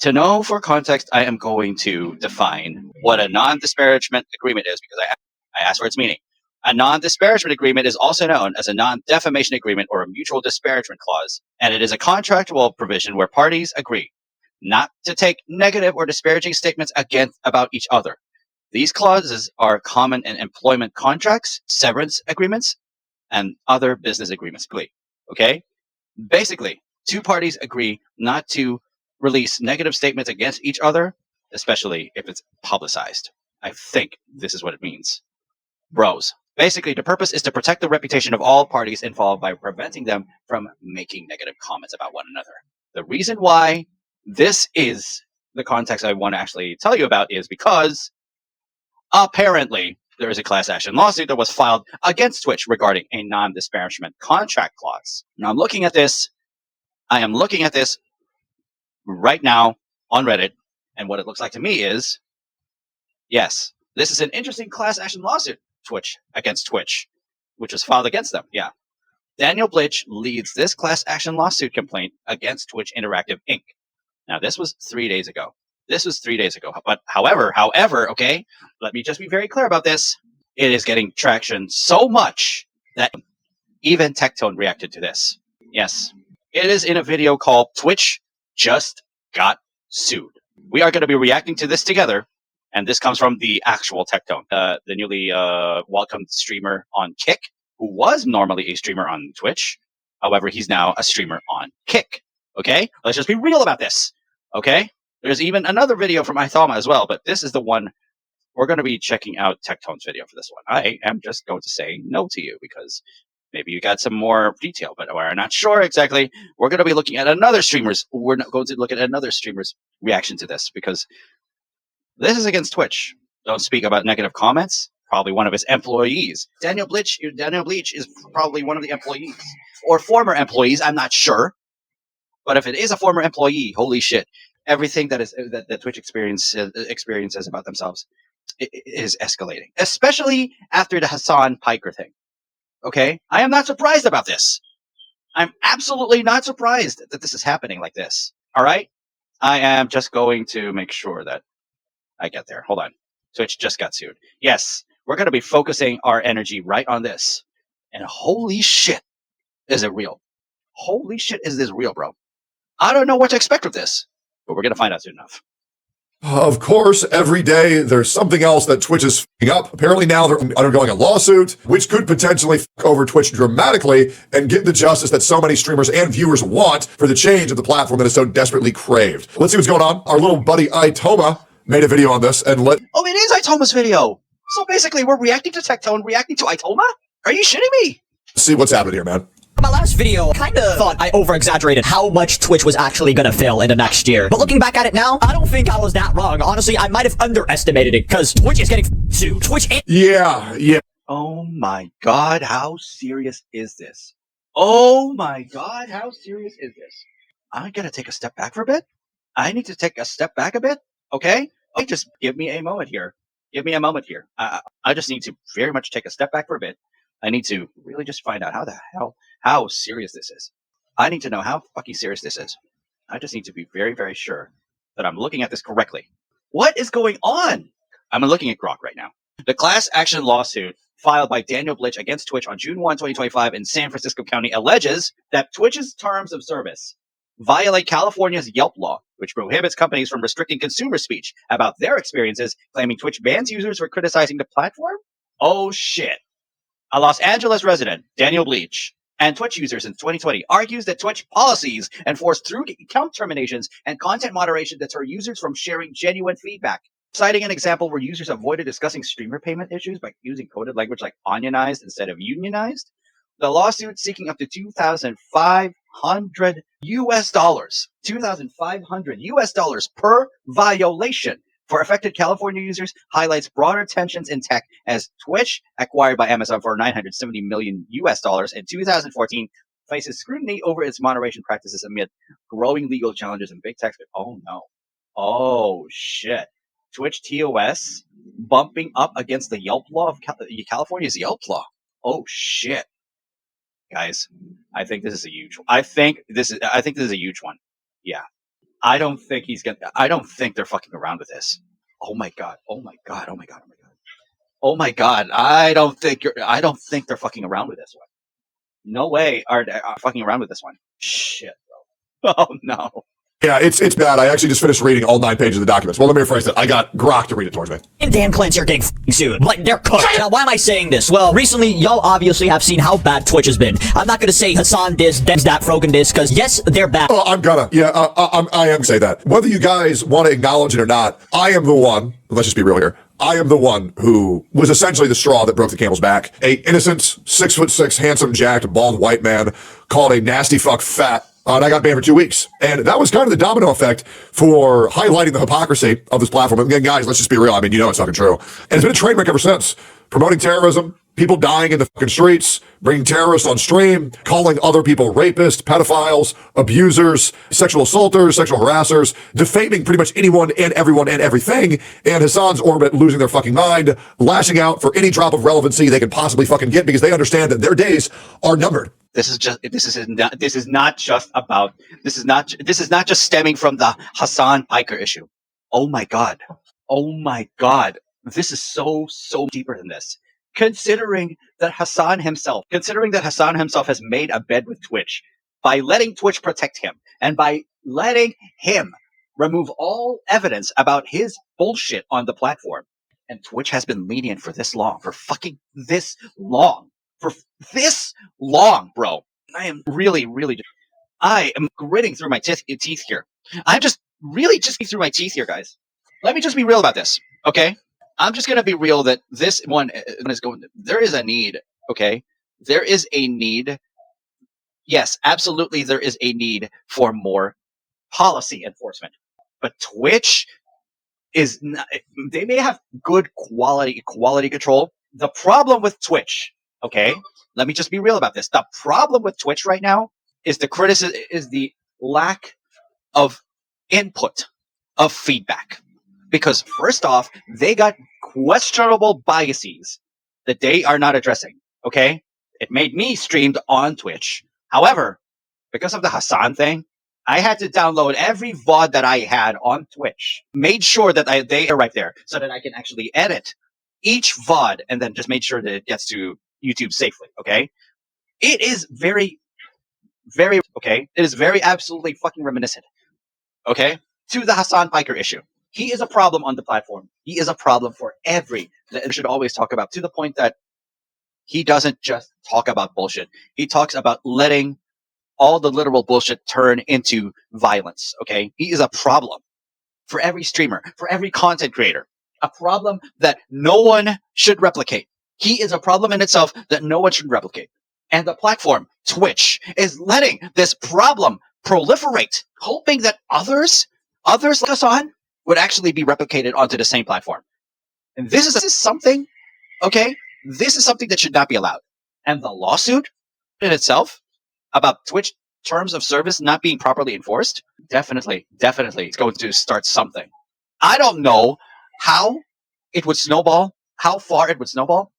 To know for context, I am going to define what a non-disparagement agreement is because I asked for its meaning. A non-disparagement agreement is also known as a non-defamation agreement or a mutual disparagement clause, and it is a contractual provision where parties agree not to take negative or disparaging statements about each other. These clauses are common in employment contracts, severance agreements, and other business agreements. Okay? Basically, two parties agree not to release negative statements against each other, especially if it's publicized. I think this is what it means. Bros. Basically, the purpose is to protect the reputation of all parties involved by preventing them from making negative comments about one another. The reason why this is the context I want to actually tell you about is because apparently there is a class action lawsuit that was filed against Twitch regarding a non-disparagement contract clause. Now I'm looking at this. I am looking at this right now on Reddit, and what it looks like to me is, yes, this is an interesting class action lawsuit against Twitch, which was filed against them. Yeah. Daniel Blitch leads this class action lawsuit complaint against Twitch Interactive Inc. Now, this was 3 days ago. But however, okay, let me just be very clear about this. It is getting traction so much that even Tectone reacted to this. Yes. It is in a video called Twitch Just Got Sued. We are going to be reacting to this together, and this comes from the actual Tectone, the newly welcomed streamer on Kick, who was normally a streamer on Twitch. However, he's now a streamer on Kick. Okay? Let's just be real about this. Okay? There's even another video from Ithama as well, but this is the one we're going to be checking out Tectone's video for this one. I am just going to say no to you because maybe you got some more detail, but we're not sure exactly. We're going to be looking at another streamer's. We're not going to look at another streamer's reaction to this because this is against Twitch. Don't speak about negative comments. Probably one of his employees. Daniel Bleach is probably one of the employees or former employees. I'm not sure, but if it is a former employee, holy shit! Everything that Twitch experiences about themselves is escalating, especially after the Hasan Piker thing. Okay, I am not surprised about this. I'm absolutely not surprised that this is happening like this. All right, I am just going to make sure that I get there. Hold on. Twitch just got sued. Yes, we're going to be focusing our energy right on this. And holy shit, is it real? Holy shit, is this real, bro? I don't know what to expect of this, but we're going to find out soon enough. Of course, every day there's something else that Twitch is f***ing up. Apparently now they're undergoing a lawsuit, which could potentially f*** over Twitch dramatically and get the justice that so many streamers and viewers want for the change of the platform that is so desperately craved. Let's see what's going on. Our little buddy Itoma made a video on this and Oh, it is Itoma's video! So basically we're reacting to Tectone, reacting to Itoma? Are you shitting me? see what's happening here, man. My last video, kinda thought I over-exaggerated how much Twitch was actually gonna fail in the next year. But looking back at it now, I don't think I was that wrong. Honestly, I might have underestimated it, because Twitch is getting sued. Yeah. Oh my god, how serious is this? Oh my god, how serious is this? I gotta take a step back for a bit. I need to take a step back a bit, okay? Just give me a moment here. I just need to very much take a step back for a bit. I need to really just find out how serious this is. I need to know how fucking serious this is. I just need to be very, very sure that I'm looking at this correctly. What is going on? I'm looking at Grok right now. The class action lawsuit filed by Daniel Blitch against Twitch on June 1, 2025 in San Francisco County alleges that Twitch's terms of service violate California's Yelp law, which prohibits companies from restricting consumer speech about their experiences, claiming Twitch bans users for criticizing the platform. Oh shit. A Los Angeles resident, Daniel Bleach, and Twitch user since 2020, argues that Twitch policies enforce through account terminations and content moderation deter users from sharing genuine feedback. Citing an example where users avoided discussing streamer payment issues by using coded language like onionized instead of unionized, the lawsuit seeking up to $2,500 $2,500 per violation for affected California users highlights broader tensions in tech as Twitch, acquired by Amazon for $970 million in 2014, faces scrutiny over its moderation practices amid growing legal challenges and big tech. Oh no. Oh shit. Twitch TOS bumping up against the Yelp law of California's Yelp law. Oh shit. Guys, I think this is a huge one. I think this is a huge one. Yeah. I don't think he's gonna. I don't think they're fucking around with this. Oh my god. Oh my god. Oh my god. Oh my god. Oh my god. I don't think they're fucking around with this one. No way are they fucking around with this one. Shit, bro. Oh no. Yeah, it's bad. I actually just finished reading all 9 pages of the documents. Well, let me rephrase that. I got Grok to read it towards me. And Dan Clancy are getting sued. Like, they're cooked. Now, why am I saying this? Well, recently, y'all obviously have seen how bad Twitch has been. I'm not gonna say Hasan this, Dems that, Frogan this, because yes, they're bad. Oh, I'm gonna. Yeah, I am say that. Whether you guys want to acknowledge it or not, I am the one, let's just be real here, I am the one who was essentially the straw that broke the camel's back. A innocent, 6'6", handsome, jacked, bald white man called a nasty fuck fat. And I got banned for 2 weeks. And that was kind of the domino effect for highlighting the hypocrisy of this platform. And again, guys, let's just be real. I mean, you know it's fucking true. And it's been a train wreck ever since. Promoting terrorism, people dying in the fucking streets, bringing terrorists on stream, calling other people rapists, pedophiles, abusers, sexual assaulters, sexual harassers, defaming pretty much anyone and everyone and everything, and Hasan's orbit losing their fucking mind, lashing out for any drop of relevancy they can possibly fucking get because they understand that their days are numbered. This is not just stemming from the Hasan Piker issue. Oh my god. Oh my god. This is so deeper than this. Considering that Hasan himself has made a bed with Twitch by letting Twitch protect him and by letting him remove all evidence about his bullshit on the platform. And Twitch has been lenient for this long, for this long, bro. I am I am gritting through my teeth here. I'm just really just through my teeth here, guys. Let me just be real about this, okay? I'm just going to be real that this one is going, there is a need, okay? There is a need. Yes, absolutely there is a need for more policy enforcement. But Twitch is not, they may have good quality control. The problem with Twitch, okay? Let me just be real about this. The problem with Twitch right now is the lack of input, of feedback. Because first off, they got questionable biases that they are not addressing, okay? It made me streamed on Twitch. However, because of the Hasan thing, I had to download every VOD that I had on Twitch, made sure that they are right there so that I can actually edit each VOD and then just make sure that it gets to YouTube safely, okay? It is very, okay? It is very absolutely fucking reminiscent, okay? To the Hasan Piker issue. He is a problem on the platform. He is a problem for we should always talk about, to the point that he doesn't just talk about bullshit. He talks about letting all the literal bullshit turn into violence, okay? He is a problem for every streamer, for every content creator. A problem that no one should replicate. He is a problem in itself that no one should replicate. And the platform, Twitch, is letting this problem proliferate, hoping that others like Hasan would actually be replicated onto the same platform. And this is something, okay? This is something that should not be allowed. And the lawsuit in itself about Twitch terms of service not being properly enforced, definitely it's going to start something. I don't know how it would snowball, how far it would snowball,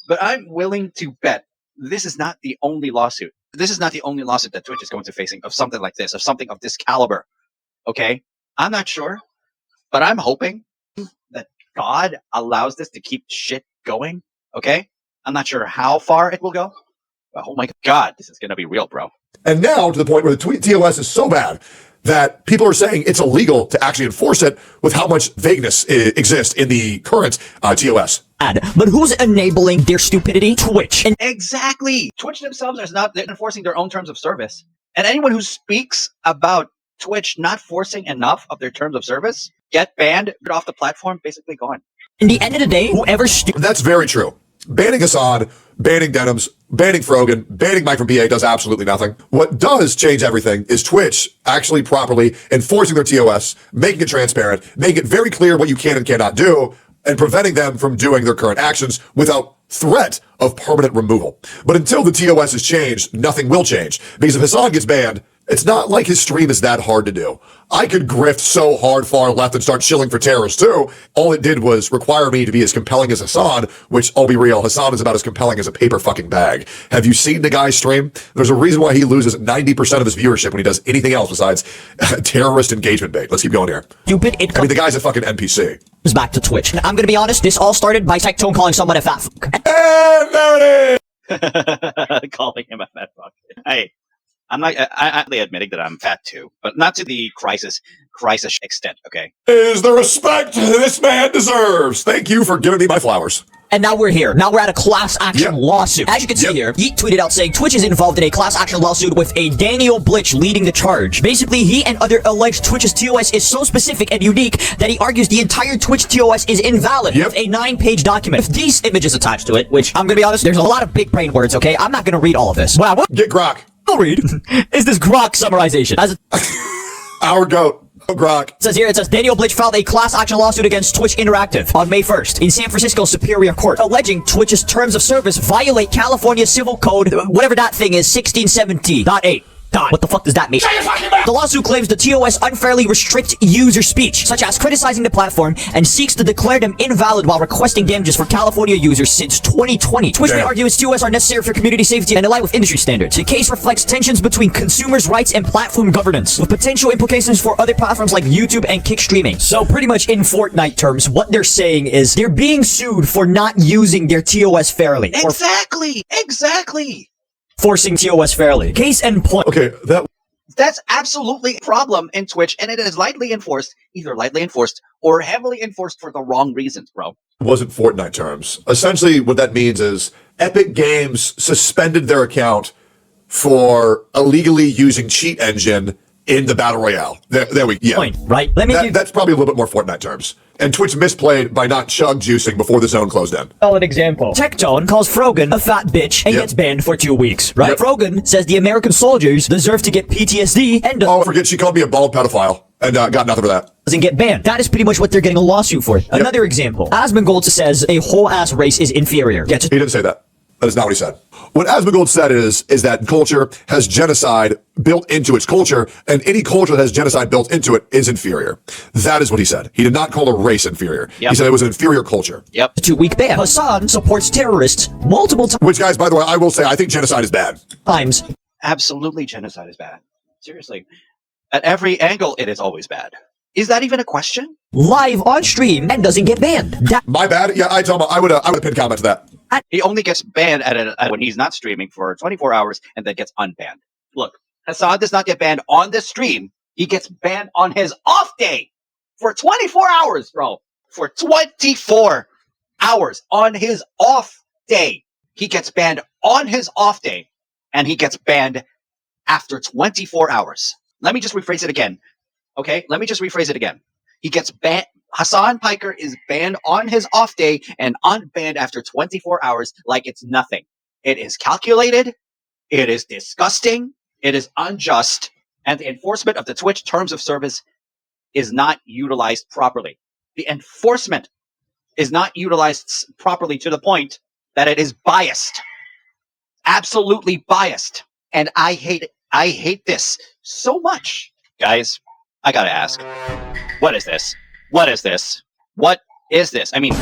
but I'm willing to bet this is not the only lawsuit. This is not the only lawsuit that Twitch is going to facing of something like this, of something of this caliber, okay? I'm not sure. But I'm hoping that God allows this to keep shit going, okay? I'm not sure how far it will go, but oh my God, this is going to be real, bro. And now to the point where the TOS is so bad that people are saying it's illegal to actually enforce it with how much vagueness exists in the current TOS. But who's enabling their stupidity? Twitch. And exactly. Twitch themselves are not enforcing their own terms of service. And anyone who speaks about Twitch not forcing enough of their terms of service, get banned, get off the platform, basically gone. In the end of the day, whoever That's very true. Banning Hasan, banning Denims, banning Frogan, banning Mike from PA does absolutely nothing. What does change everything is Twitch actually properly enforcing their TOS, making it transparent, making it very clear what you can and cannot do, and preventing them from doing their current actions without threat of permanent removal. But until the TOS is changed, nothing will change. Because if Hasan gets banned, It's not like his stream is that hard to do. I could grift so hard far left and start chilling for terrorists too. All it did was require me to be as compelling as Hasan, which, I'll be real, Hasan is about as compelling as a paper fucking bag. Have you seen the guy's stream? There's a reason why he loses 90% of his viewership when he does anything else besides terrorist engagement bait. Let's keep going here. Stupid. It I mean, the guy's a fucking NPC. comes back to Twitch. I'm gonna be honest, this all started by Tectone calling someone a fat fuck. And there it is! Calling him a fat fuck. Hey, I'm not. I admitting that I'm fat too, but not to the crisis extent. Okay. Is the respect this man deserves. Thank you for giving me my flowers. And now we're here. Now we're at a class action Yep. lawsuit. As you can see here, Yeet tweeted out saying Twitch is involved in a class action lawsuit with a Daniel Blitch leading the charge. Basically, he and other alleged Twitch's TOS is so specific and unique that he argues the entire Twitch TOS is invalid with a 9-page document with these images attached to it, which, I'm gonna be honest, there's a lot of big brain words, okay? I'm not gonna read all of this. What I will Get Grok. read is this Grok summarization. As it Our goat. Grok. says here, it says Daniel Blitch filed a class action lawsuit against Twitch Interactive on May 1st in San Francisco Superior Court, alleging Twitch's terms of service violate California Civil Code, whatever that thing is, 1670.8. What the fuck does that mean? The lawsuit claims the TOS unfairly restricts user speech, such as criticizing the platform, and seeks to declare them invalid while requesting damages for California users since 2020. Twitch may argue its TOS are necessary for community safety and align with industry standards. The case reflects tensions between consumers' rights and platform governance, with potential implications for other platforms like YouTube and Kick streaming. So pretty much in Fortnite terms, what they're saying is they're being sued for not using their TOS fairly. Or Exactly. forcing TOS fairly. Case in point. Okay, That's absolutely a problem in Twitch, and it is either lightly enforced or heavily enforced for the wrong reasons, bro. wasn't Fortnite terms. Essentially, what that means is Epic Games suspended their account for illegally using cheat engine in the Battle Royale. There we go. Point, right? Let me give That's probably a little bit more Fortnite terms. And Twitch misplayed by not chug juicing before the zone closed in. an example. Tectone calls Frogan a fat bitch and gets banned for 2 weeks, right? Yep. Frogan says the American soldiers deserve to get PTSD and Oh, forget she called me a bald pedophile and got nothing for that. doesn't get banned. That is pretty much what they're getting a lawsuit for. Another example. Asmongold says a whole ass race is inferior. Get He didn't say that. That is not what he said. What Asmongold said is that culture has genocide built into its culture, and any culture that has genocide built into it is inferior. That is what he said. He did not call a race inferior. Yep. He said it was an inferior culture. Yep. 2-week ban. Hasan supports terrorists multiple Which, guys, by the way, I will say, I think genocide is bad. times. Absolutely, genocide is bad. Seriously. At every angle, it is always bad. Is that even a question? Live on stream and doesn't get banned. My bad. Yeah, I told him I would have pinned comment to that. He only gets banned when he's not streaming for 24 hours and then gets unbanned. Look, Hasan does not get banned on the stream. He gets banned on his off day for 24 hours, bro. For 24 hours on his off day. He gets banned on his off day, and he gets banned after 24 hours. Let me just rephrase it again. Okay? Let me just rephrase it again. He gets banned. Hasan Piker is banned on his off day and unbanned after 24 hours like it's nothing. It is calculated. It is disgusting. It is unjust. And the enforcement of the Twitch terms of service is not utilized properly. The enforcement is not utilized properly to the point that it is biased. Absolutely biased. And I hate it. I hate this so much. Guys, I gotta ask. What is this? What is this? What is this? I mean,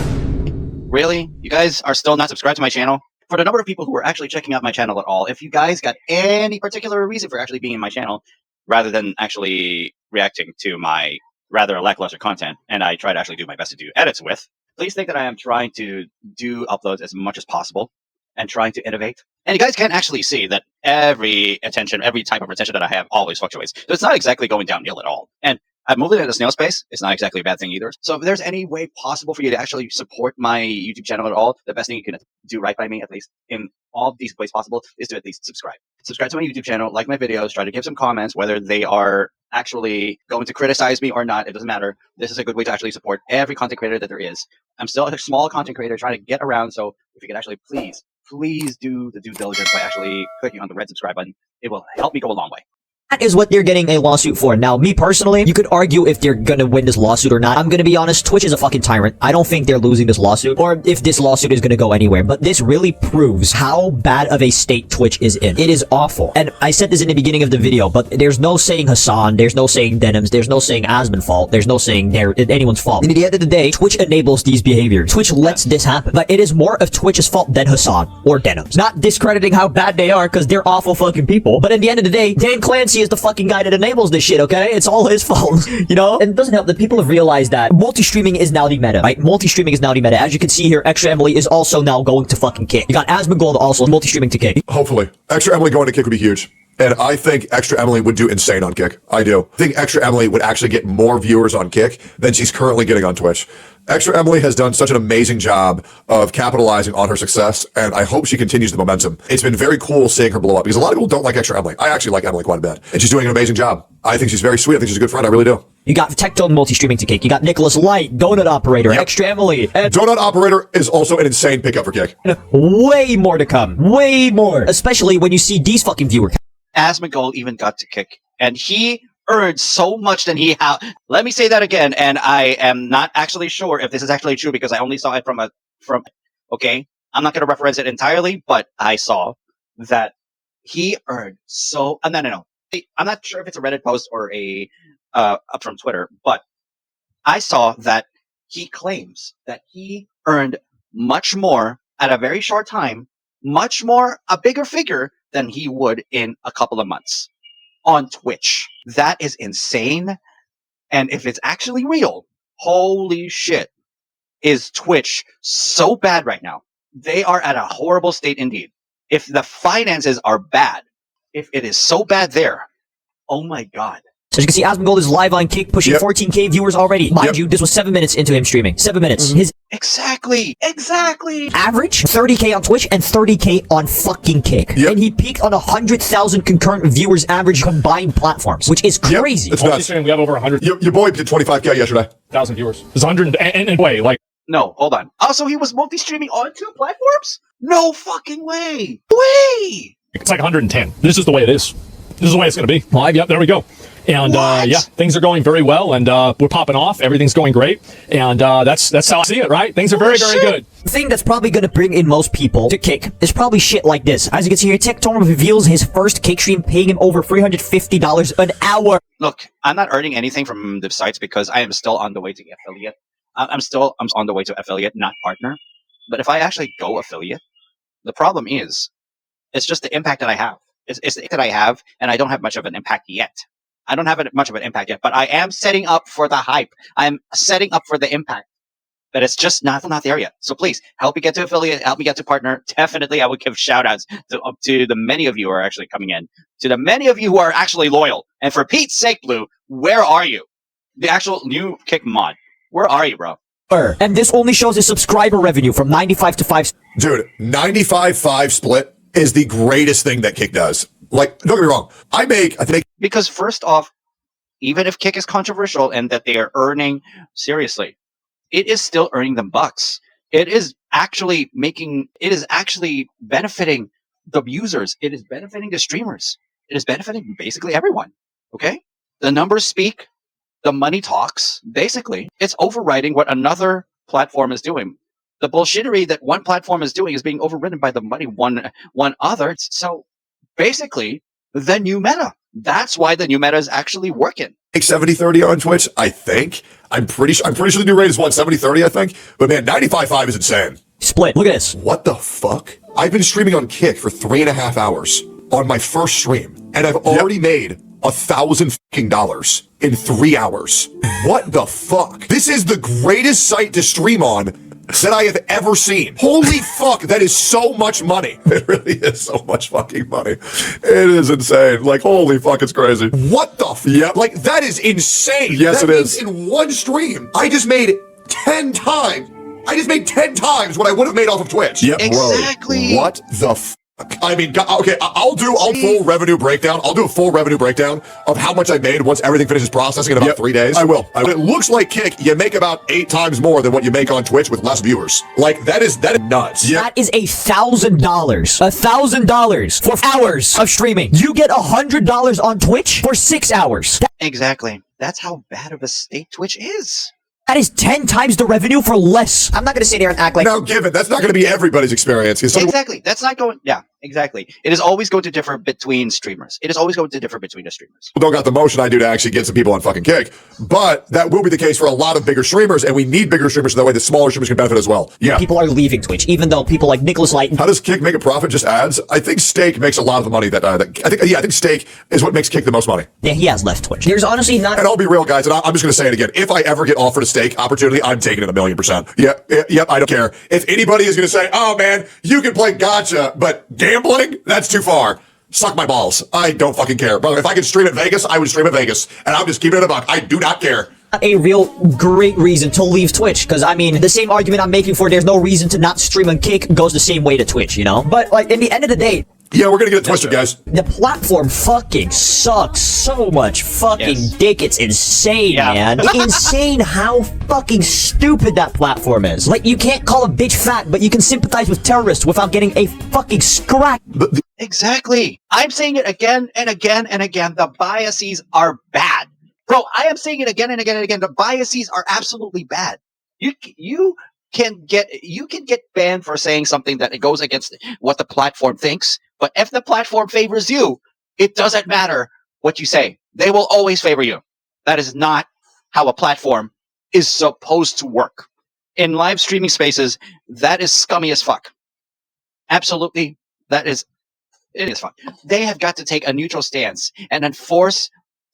really? You guys are still not subscribed to my channel? For the number of people who are actually checking out my channel at all, if you guys got any particular reason for actually being in my channel, rather than actually reacting to my rather lackluster content, and I try to actually do my best to do edits with, please think that I am trying to do uploads as much as possible and trying to innovate. And you guys can actually see that every type of attention that I have always fluctuates. So it's not exactly going downhill at all. And I've moved into the snail space. It's not exactly a bad thing either. So if there's any way possible for you to actually support my YouTube channel at all, the best thing you can do right by me, at least in all of these ways possible, is to at least subscribe. Subscribe to my YouTube channel, like my videos, try to give some comments, whether they are actually going to criticize me or not. It doesn't matter. This is a good way to actually support every content creator that there is. I'm still a small content creator trying to get around. So if you could actually please do the due diligence by actually clicking on the red subscribe button, it will help me go a long way. That is what they're getting a lawsuit for. Now, me personally, you could argue if they're gonna win this lawsuit or not. I'm gonna be honest, Twitch is a fucking tyrant. I don't think they're losing this lawsuit, or if this lawsuit is gonna go anywhere. But this really proves how bad of a state Twitch is in. It is awful. And I said this in the beginning of the video, but there's no saying Hasan, there's no saying Denim's, there's no saying Asmon's fault, there's no saying anyone's fault. And at the end of the day, Twitch enables these behaviors. Twitch lets this happen. But it is more of Twitch's fault than Hasan or Denim's. Not discrediting how bad they are, because they're awful fucking people. But at the end of the day, Dan Clancy is the fucking guy that enables this shit, okay? It's all his fault, you know? And it doesn't help that people have realized that multi-streaming is now the meta, right? Multi-streaming is now the meta. As you can see here, Extra Emily is also now going to fucking Kick. You got Asmongold also multi-streaming to Kick. Hopefully. Extra Emily going to Kick would be huge. And I think Extra Emily would do insane on Kick. I do. I think Extra Emily would actually get more viewers on Kick than she's currently getting on Twitch. Extra Emily has done such an amazing job of capitalizing on her success, and I hope she continues the momentum. It's been very cool seeing her blow up, because a lot of people don't like Extra Emily. I actually like Emily quite a bit, and she's doing an amazing job. I think she's very sweet. I think she's a good friend. I really do. You got Tectone multi-streaming to Kick. You got Nicholas Light, Donut Operator, Extra Emily. And Donut Operator is also an insane pickup for Kick. way more to come. Way more. Especially when you see these fucking viewers. Asmongold even got to Kick, and he earned so much than he had. Let me say that again, and I am not actually sure if this is actually true because I only saw it from okay, I'm not going to reference it entirely, but I saw that he earned so. No. I'm not sure if it's a Reddit post or a up from Twitter, but I saw that he claims that he earned much more at a very short time, much more, a bigger figure than he would in a couple of months on Twitch. That is insane. And if it's actually real, holy shit, is Twitch so bad right now? They are at a horrible state indeed. If the finances are bad, if it is so bad there, oh my God. So as you can see, Asmongold is live on Kick, pushing 14K viewers already. Mind you, this was 7 minutes into him streaming. 7 minutes. His Exactly. average, 30K on Twitch and 30K on fucking Kick. And he peaked on 100,000 concurrent viewers average combined platforms, which is crazy. It's nuts. We have over 100. Your boy did 25K yesterday. 1,000 viewers. There's 100 and wait, like. No, hold on. Also, he was multi-streaming on 2 platforms? No fucking way. It's like 110. This is the way it is. This is the way it's going to be. Live, yep, there we go. And yeah, things are going very well, and we're popping off. Everything's going great, and that's how I see it. Right? Things are very, very good. The thing that's probably going to bring in most people to Kick is probably shit like this. As you can see here, Tectone reveals his first Kick stream, paying him over $350 an hour. Look, I'm not earning anything from the sites because I am still on the way to affiliate. I'm on the way to affiliate, not partner. But if I actually go affiliate, the problem is, it's just the impact that I have. It's the impact that I have, and I don't have much of an impact yet. I don't have much of an impact yet, but I am setting up for the hype. I'm setting up for the impact, but it's just not there yet. So please help me get to affiliate, help me get to partner. Definitely, I would give shout outs to the many of you who are actually coming in, to the many of you who are actually loyal. And for Pete's sake, Blue, where are you? The actual new Kick mod. Where are you, bro? And this only shows his subscriber revenue from 95 to 5. Dude, 95-5 split is the greatest thing that Kick does. Like, don't get me wrong. I think. Because first off, even if Kick is controversial and that they are earning, seriously, it is still earning them bucks. It is actually benefiting the users. It is benefiting the streamers. It is benefiting basically everyone. Okay? The numbers speak. The money talks. Basically, it's overriding what another platform is doing. The bullshittery that one platform is doing is being overridden by the money one other. So basically, the new meta. That's why the new meta is actually working. 70-30 on Twitch, I think. I'm pretty sure the new rate is 70-30, I think. But man, 95-5 is insane. Split. Look at this. What the fuck? I've been streaming on Kick for 3.5 hours on my first stream, and I've already made $1,000 in 3 hours. What the fuck? This is the greatest site to stream on that I have ever seen. Holy fuck, that is so much money. It really is so much fucking money. It is insane. Like, holy fuck, it's crazy. What the fuck? Like, that is insane. Yes, it is. In one stream, I just made 10 times. I just made 10 times what I would have made off of Twitch. Exactly. Bro, what the I mean, okay, I'll do a full revenue breakdown. I'll do a full revenue breakdown of how much I made once everything finishes processing in about 3 days. I will. It looks like, Kick, you make about 8 times more than what you make on Twitch with less viewers. Like, that is nuts. That is $1,000. $1,000 for hours of streaming. You get $100 on Twitch for 6 hours. Exactly. That's how bad of a state Twitch is. That is 10 times the revenue for less. I'm not going to sit here and act like... Now, given, that's not going to be everybody's experience. Exactly. That's not going... Yeah, exactly. It is always going to differ between streamers. It is always going to differ between the streamers. Don't got the motion I do to actually get some people on fucking Kick. But that will be the case for a lot of bigger streamers, and we need bigger streamers so that way the smaller streamers can benefit as well. Yeah. People are leaving Twitch, even though people like Nicholas Light... How does Kick make a profit? Just ads? I think Stake makes a lot of the money I think Stake is what makes Kick the most money. Yeah, he has left Twitch. There's honestly not... And I'll be real, guys, and I'm just going to say it again. If I ever get offered a Stake opportunity, I'm taking it 1,000,000%. Yep, I don't care. If anybody is going to say, oh man, you can play gotcha, but gambling? That's too far. Suck my balls. I don't fucking care. Brother, if I could stream at Vegas, I would stream at Vegas. And I'm just keeping it a buck. I do not care. A real great reason to leave Twitch, because I mean the same argument I'm making for there's no reason to not stream on Kick goes the same way to Twitch, you know? But like in the end of the day, yeah, we're gonna get it twisted, guys. The platform fucking sucks so much fucking dick. It's insane, man. It's insane how fucking stupid that platform is. Like, you can't call a bitch fat, but you can sympathize with terrorists without getting a fucking scratch. Exactly. I'm saying it again and again and again. The biases are bad. Bro, I am saying it again and again and again. The biases are absolutely bad. You can get banned for saying something that it goes against what the platform thinks. But if the platform favors you, it doesn't matter what you say. They will always favor you. That is not how a platform is supposed to work. In live streaming spaces, that is scummy as fuck. Absolutely, it is fuck. They have got to take a neutral stance and enforce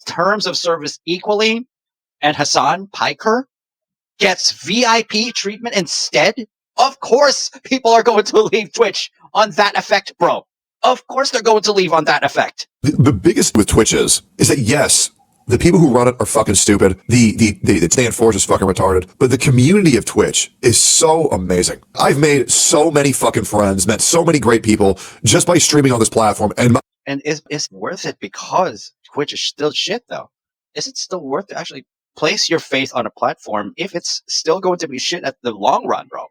terms of service equally. And Hasan, Piker, gets VIP treatment instead. Of course, people are going to leave Twitch on that effect, bro. Of course they're going to leave on that effect. The biggest with Twitch is that, yes, the people who run it are fucking stupid. The stand force is fucking retarded. But the community of Twitch is so amazing. I've made so many fucking friends, met so many great people just by streaming on this platform. And it's worth it because Twitch is still shit, though. Is it still worth to actually place your faith on a platform if it's still going to be shit at the long run, bro?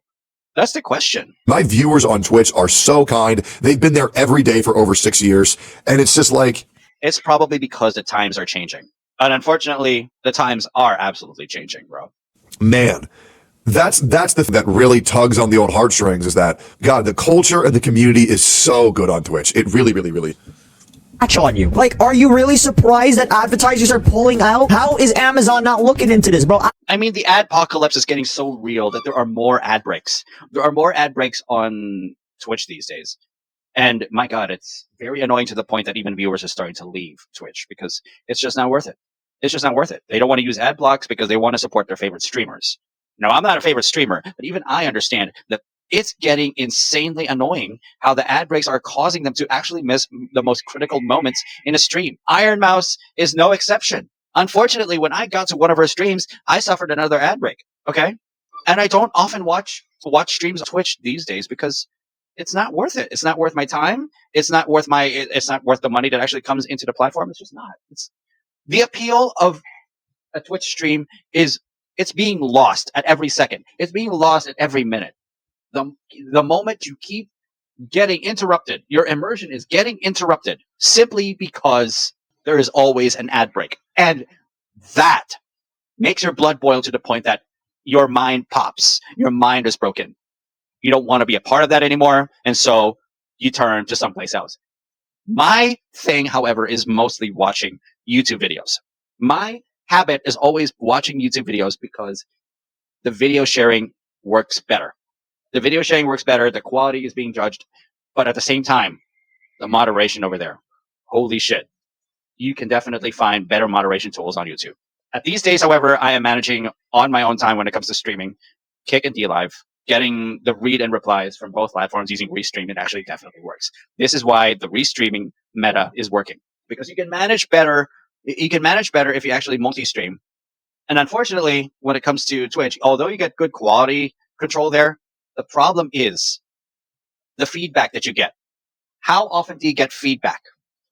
That's the question. My viewers on Twitch are so kind. They've been there every day for over 6 years. And it's just like... It's probably because the times are changing. And unfortunately, the times are absolutely changing, bro. Man, that's the thing that really tugs on the old heartstrings is that, God, the culture and the community is so good on Twitch. It really, really, really... on you. Like, are you really surprised that advertisers are pulling out? How is Amazon not looking into this, bro? I mean, the adpocalypse is getting so real that there are more ad breaks. There are more ad breaks on Twitch these days. And my God, it's very annoying to the point that even viewers are starting to leave Twitch because it's just not worth it. It's just not worth it. They don't want to use ad blocks because they want to support their favorite streamers. Now, I'm not a favorite streamer, but even I understand that it's getting insanely annoying how the ad breaks are causing them to actually miss the most critical moments in a stream. Iron Mouse is no exception. Unfortunately, when I got to one of her streams, I suffered another ad break. Okay? And I don't often watch streams on Twitch these days because it's not worth it. It's not worth my time. It's not worth the money that actually comes into the platform. It's just not. The appeal of a Twitch stream is it's being lost at every second. It's being lost at every minute. The moment you keep getting interrupted, your immersion is getting interrupted simply because there is always an ad break. And that makes your blood boil to the point that your mind pops. Your mind is broken. You don't want to be a part of that anymore. And so you turn to someplace else. My thing, however, is mostly watching YouTube videos. My habit is always watching YouTube videos because the video sharing works better. The video sharing works better. The quality is being judged. But at the same time, the moderation over there. Holy shit. You can definitely find better moderation tools on YouTube. At these days, however, I am managing on my own time when it comes to streaming, Kick and DLive, getting the read and replies from both platforms using Restream. It actually definitely works. This is why the restreaming meta is working. Because you can manage better. You can manage better if you actually multi-stream. And unfortunately, when it comes to Twitch, although you get good quality control there, the problem is the feedback that you get. How often do you get feedback?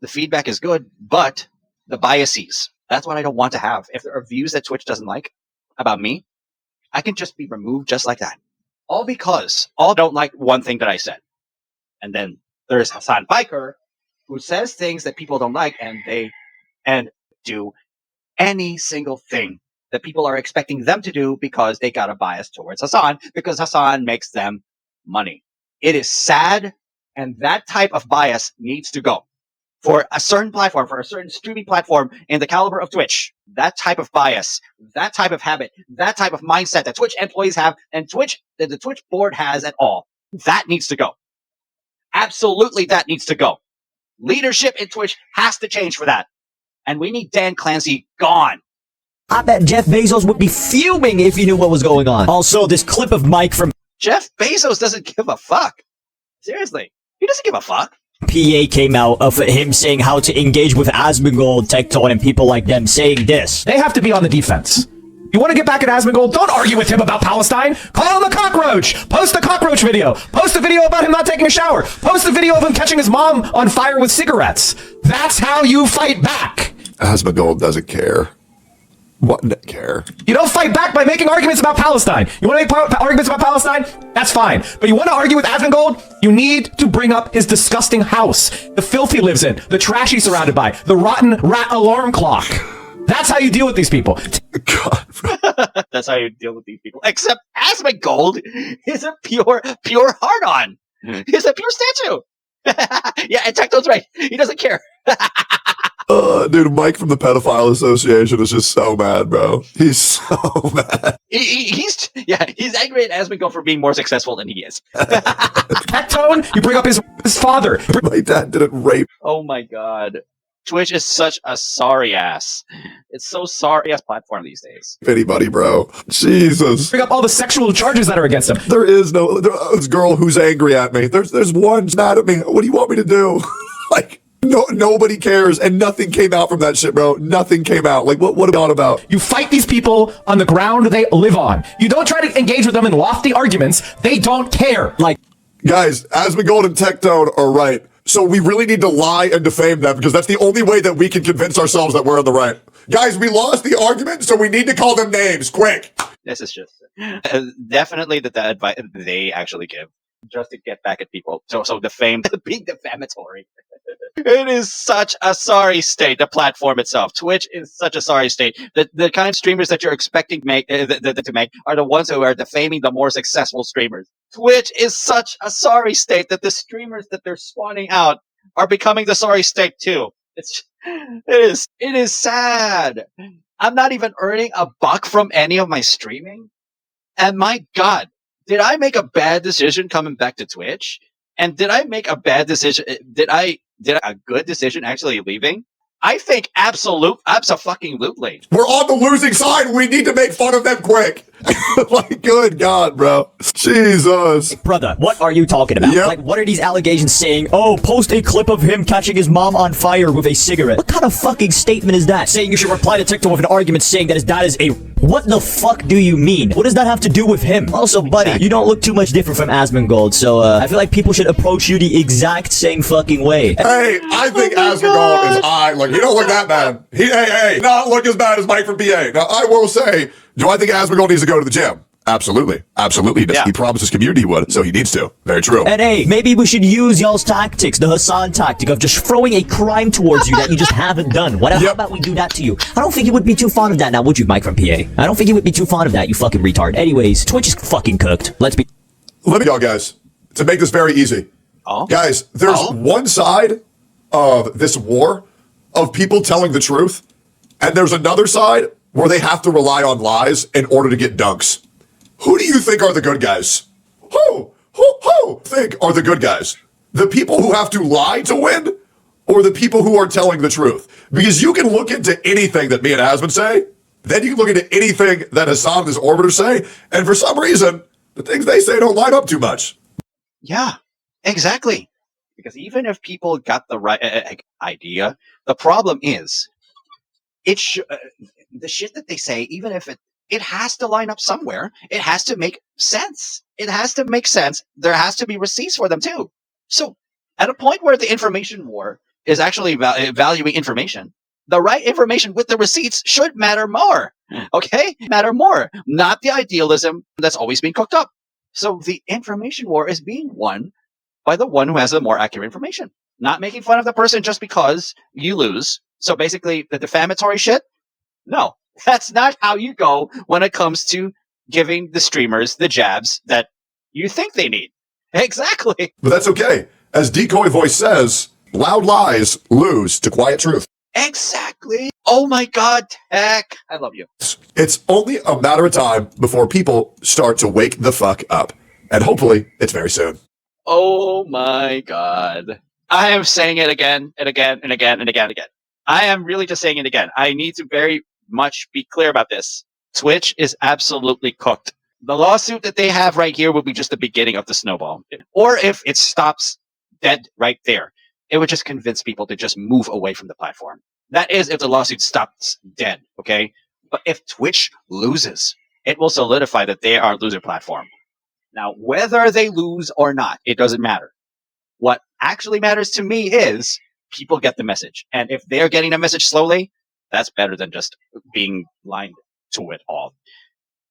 The feedback is good, but the biases, that's what I don't want to have. If there are views that Twitch doesn't like about me, I can just be removed just like that. All because all don't like one thing that I said. And then there's Hasan Piker, who says things that people don't like, and do any single thing that people are expecting them to do because they got a bias towards Hasan, because Hasan makes them money. It is sad, and that type of bias needs to go. For a certain platform, for a certain streaming platform in the caliber of Twitch, that type of bias, that type of habit, that type of mindset that Twitch employees have, and the Twitch board has at all, that needs to go. Absolutely, that needs to go. Leadership in Twitch has to change for that. And we need Dan Clancy gone. I bet Jeff Bezos would be fuming if he knew what was going on. Also, this clip of Mike from Jeff Bezos doesn't give a fuck. Seriously, he doesn't give a fuck. PA came out of him saying how to engage with Asmongold, Tectone, and people like them, saying this. They have to be on the defense. You want to get back at Asmongold? Don't argue with him about Palestine. Call him a cockroach. Post a cockroach video. Post a video about him not taking a shower. Post a video of him catching his mom on fire with cigarettes. That's how you fight back. Asmongold doesn't care. What doesn't care? You don't fight back by making arguments about Palestine. You want to make arguments about Palestine? That's fine. But you want to argue with Asmongold? You need to bring up his disgusting house, the filth he lives in, the trash he's surrounded by, the rotten rat alarm clock. That's how you deal with these people. God. That's how you deal with these people. Except Asmongold is a pure hard-on. He's a pure statue. Yeah, and Tectone's right. He doesn't care. Dude, Mike from the Pedophile Association is just so mad, bro. He's so mad. He's angry at Asmongold for being more successful than he is. Tectone, you bring up his father. My dad didn't rape. Oh my god. Twitch is such a sorry ass. It's so sorry ass platform these days. Anybody, bro. Jesus. Bring up all the sexual charges that are against him. There is no this girl who's angry at me. There's one mad at me. What do you want me to do? Like, no, nobody cares, and nothing came out from that shit, bro. Nothing came out. Like, what it all about? You fight these people on the ground they live on. You don't try to engage with them in lofty arguments. They don't care. Like, guys, Asmongold and Tectone are right. So we really need to lie and defame them, because that's the only way that we can convince ourselves that we're on the right. Guys, we lost the argument, so we need to call them names, quick. This is just definitely the advice they actually give, just to get back at people. So defame, being defamatory. It is such a sorry state, the platform itself. Twitch is such a sorry state. The kind of streamers that you're expecting to make are the ones who are defaming the more successful streamers. Twitch is such a sorry state that the streamers that they're spawning out are becoming the sorry state too. It is sad. I'm not even earning a buck from any of my streaming. And my God, did I make a bad decision coming back to Twitch? And did I make a bad decision? Did a good decision actually leaving? I think abso-fucking-lutely. We're on the losing side. We need to make fun of them quick. Like, good God, bro. Jesus. Brother, what are you talking about? Yep. Like, what are these allegations saying? Oh, post a clip of him catching his mom on fire with a cigarette. What kind of fucking statement is that? Saying you should reply to TikTok with an argument saying that his dad is a... What the fuck do you mean? What does that have to do with him? Also, buddy, you don't look too much different from Asmongold, so I feel like people should approach you the exact same fucking way. Hey, I think Asmongold is like, you don't look that bad. Hey, not look as bad as Mike from PA. Now, I will say, do I think Asmongold needs to go to the gym? Absolutely. Yeah. He promised his community he would, so he needs to. Very true. And hey, maybe we should use y'all's tactics, the Hasan tactic of just throwing a crime towards you that you just haven't done. How about we do that to you? I don't think you would be too fond of that now, would you, Mike from PA? I don't think you would be too fond of that, you fucking retard. Anyways, Twitch is fucking cooked. Let me go, guys, to make this very easy. Guys, there's one side of this war of people telling the truth, and there's another side where they have to rely on lies in order to get dunks. Who do you think are the good guys? Who think are the good guys? The people who have to lie to win, or the people who are telling the truth? Because you can look into anything that me and Asmund say, then you can look into anything that Hasan and his orbiter say, and for some reason, the things they say don't line up too much. Yeah, exactly. Because even if people got the right idea, the problem is, the shit that they say, even if it has to line up somewhere. It has to make sense. It has to make sense. There has to be receipts for them too. So At a point where the information war is actually valuing information, the right information with the receipts should matter more. Okay? Matter more, not the idealism that's always being cooked up. So the information war is being won by the one who has the more accurate information. Not making fun of the person just because you lose. So basically, the defamatory shit, no, that's not how you go when it comes to giving the streamers the jabs that you think they need. Exactly. But that's okay. As Decoy Voice says, loud lies lose to quiet truth. Exactly. Oh my God, Tech. I love you. It's only a matter of time before people start to wake the fuck up. And hopefully, it's very soon. Oh my God. I am saying it again and again and again and again and again. I am really just saying it again. I need to very much be clear about this. Twitch is absolutely cooked. The lawsuit that they have right here will be just the beginning of the snowball. Or if it stops dead right there, it would just convince people to just move away from the platform. That is if the lawsuit stops dead, okay? But if Twitch loses, it will solidify that they are a loser platform. Now, whether they lose or not, it doesn't matter. What actually matters to me is people get the message. And if they're getting the message slowly, that's better than just being blind to it all.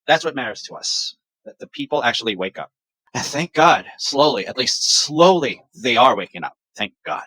That's what matters to us, that the people actually wake up. And thank God, slowly, at least slowly, they are waking up. Thank God.